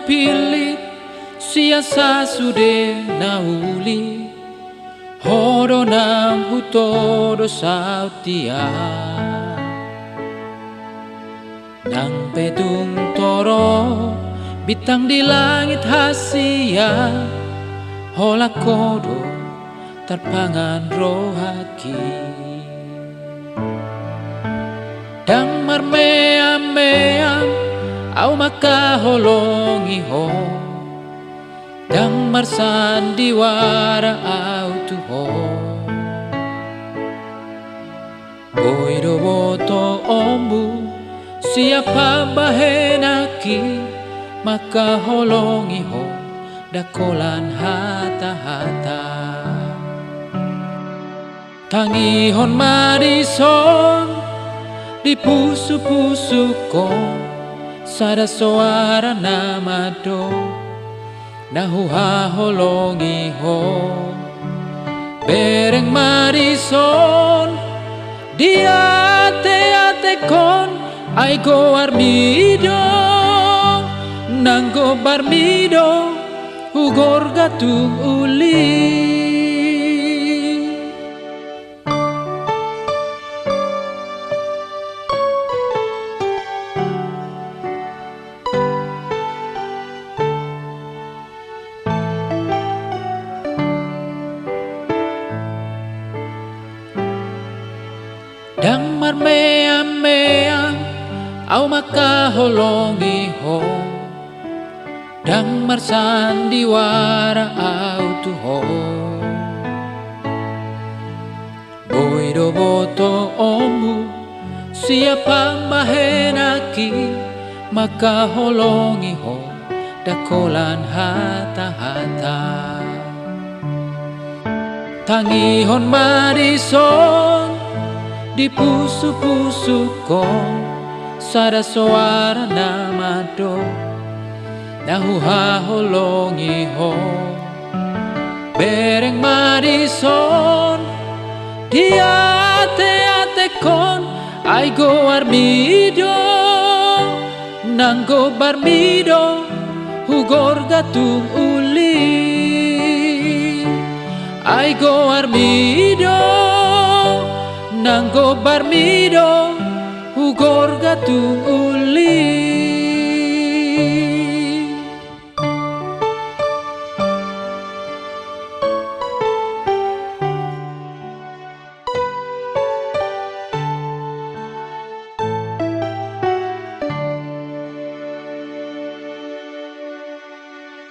pilit siasa sude nauli horo nam hutoro sautia nang pedung toro bintang di langit hasia hola kodo terpangan rohaki dang marmea-mea au maka holongi ho dang marsan diwara au tuho boido boto ombu siapa bahenaki maka holongi ho dakolan hata-hata tangihon marison di pusu-pusuko sada suara nama do nahuha holongi ho bereng marison di ate kon ai go armido nanggo barmido ugor gatung uli dang marmea-mea au maka holongi ho dang marsan diwara au tuho boido boto omu siapa mahenaki maka holongi ho dakolan hata-hata tangihon marison di pusu-pusuko sada suara nama do nahuha holongi ho bereng marison di ate kon ai go armido nanggo barmido hugor gatung uli ai go armido nanggo barmido ugor gatung uli